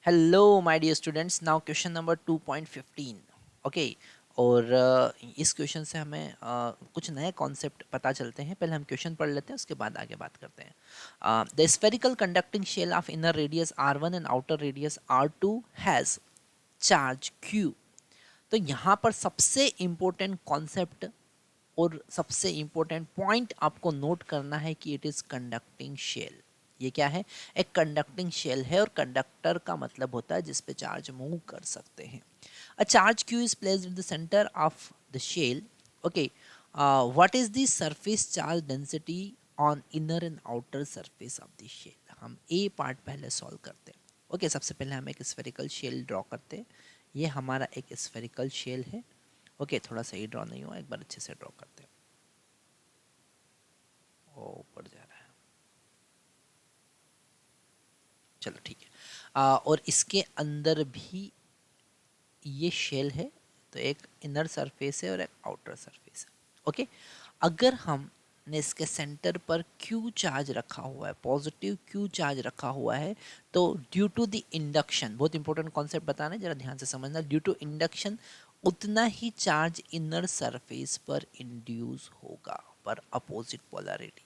Hello my dear students, now question number 2.15। Okay. और इस question से हमें कुछ नए कॉन्सेप्ट पता चलते हैं। पहले हम क्वेश्चन पढ़ लेते हैं, उसके बाद आगे बात करते हैं। The spherical conducting shell of inner radius r1 and outer radius r2 has charge q। तो यहाँ पर सबसे इम्पोर्टेंट कॉन्सेप्ट और सबसे इम्पोर्टेंट पॉइंट आपको नोट करना है कि इट इज कंडक्टिंग शेल। ये क्या है? एक कंडक्टिंग शेल है, और कंडक्टर का मतलब होता है जिस पे चार्ज मूव कर सकते हैं। A charge Q is placed in the centre of the shell. Okay. What is the surface charge density on inner and outer surface of the shell? हम ए पार्ट पहले सॉल्व करते हैं। Okay, सबसे पहले हम एक स्फेरिकल शेल ड्रॉ करते हैं। ये हमारा एक स्फेरिकल शेल है। ओके, थोड़ा सही ड्रॉ नहीं हुआ, एक बार अच्छे से ड्रॉ करते हैं। ओ, ऊपर जा रहा है। चलो ठीक है। और इसके अंदर भी ये शेल है, तो एक इनर सरफेस है और एक आउटर सरफेस है। ओके। अगर हमने इसके सेंटर पर क्यू चार्ज रखा हुआ है, पॉजिटिव क्यू चार्ज रखा हुआ है, तो ड्यू टू द इंडक्शन, बहुत इंपॉर्टेंट कॉन्सेप्ट बताना है, जरा ध्यान से समझना। ड्यू टू इंडक्शन उतना ही चार्ज इनर सरफेस पर इंड्यूस होगा, पर opposite polarity.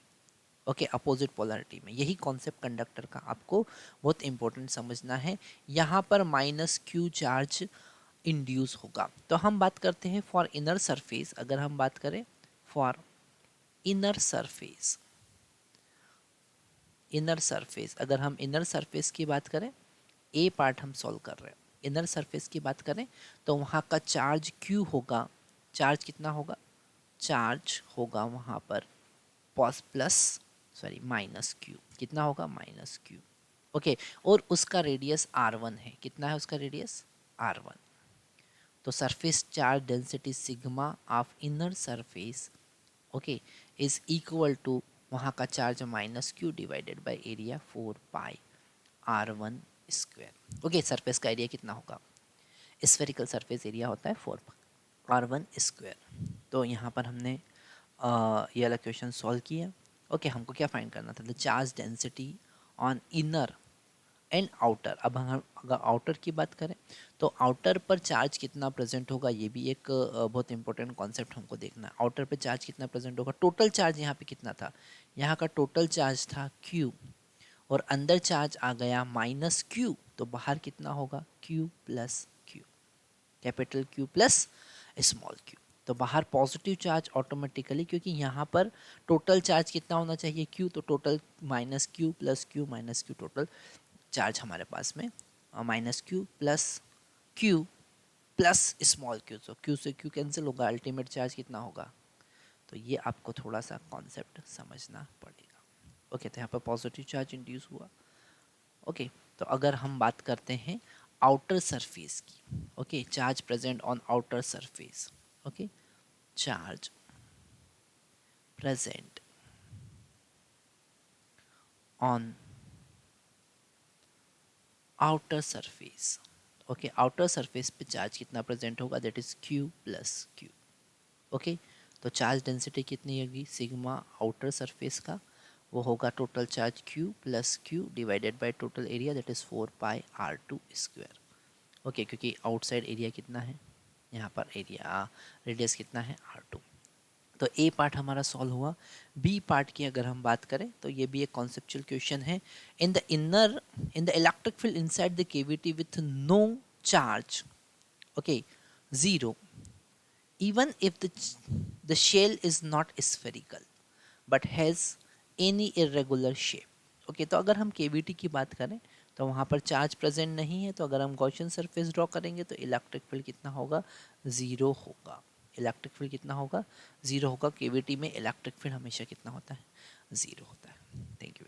Okay, opposite polarity में। यही कॉन्सेप्ट कंडक्टर का आपको बहुत इंपॉर्टेंट समझना है। यहाँ पर माइनस क्यू चार्ज इंड्यूस होगा। तो हम बात करते हैं फॉर इनर सरफेस। अगर हम बात करें for inner surface, inner surface, अगर हम इनर सरफेस की बात करें, ए पार्ट हम सॉल्व कर रहे हैं। इनर सरफेस की बात करें तो वहाँ का चार्ज क्यू होगा। चार्ज कितना होगा? चार्ज होगा वहाँ पर pos plus, sorry minus Q. कितना होगा? Minus Q. ओके। और उसका रेडियस r1 है। कितना है उसका रेडियस? r1। तो surface charge density sigma of inner surface, okay, is equal to वहाँ का charge minus Q divided by area 4 pi r1 square. Okay, surface का एरिया कितना होगा? स्फेरिकल सरफेस एरिया होता है 4 r1 स्क्वायर। तो यहाँ पर हमने ये वाला क्वेश्चन सॉल्व किया। ओके, हमको क्या फाइंड करना था? The charge density on inner and outer. अब हम अगर आउटर की बात करें तो आउटर पर चार्ज कितना प्रेजेंट होगा, ये भी एक बहुत इंपॉर्टेंट कॉन्सेप्ट हमको देखना है। आउटर पे चार्ज कितना प्रेजेंट होगा? टोटल चार्ज यहाँ पे कितना था? यहाँ का टोटल चार्ज था Q, और अंदर चार्ज आ गया माइनस Q, तो बाहर कितना होगा? Q plus Q, capital Q plus small q। तो बाहर पॉजिटिव चार्ज ऑटोमेटिकली, क्योंकि यहाँ पर टोटल चार्ज कितना होना चाहिए? Q, तो total minus Q plus Q minus Q, total charge हमारे पास में minus Q plus small Q. तो क्यू से क्यू कैंसिल होगा, अल्टीमेट चार्ज कितना होगा? तो ये आपको थोड़ा सा कॉन्सेप्ट समझना पड़ेगा। ओके, तो यहाँ पर पॉजिटिव चार्ज इंड्यूस हुआ। ओके, तो अगर हम बात करते हैं आउटर सरफेस की, okay, charge present on outer surface. Okay, charge present on outer surface. Okay, outer surface पे चार्ज कितना प्रेजेंट होगा? That is Q plus Q। Okay, तो चार्ज डेंसिटी कितनी होगी सिग्मा आउटर सरफेस का? वो होगा total charge Q plus Q divided by total area, that is 4 pi r2 square. Okay, क्योंकि आउटसाइड एरिया कितना है? यहाँ पर एरिया रेडियस कितना है? r2। तो ए पार्ट हमारा सॉल्व हुआ। बी पार्ट की अगर हम बात करें तो ये भी एक कॉन्सेप्चुअल क्वेश्चन है। In the electric field inside the cavity with no charge, okay, zero, even if the shell is not spherical but has any irregular shape। Okay, तो अगर हम केविटी की बात करें तो वहाँ पर चार्ज प्रेजेंट नहीं है, तो अगर हम गॉसियन सरफेस ड्रॉ करेंगे तो इलेक्ट्रिक फील्ड कितना होगा? ज़ीरो होगा। इलेक्ट्रिक फील्ड कितना होगा? ज़ीरो होगा। केविटी में इलेक्ट्रिक फील्ड हमेशा कितना होता है? ज़ीरो होता है। Thank you.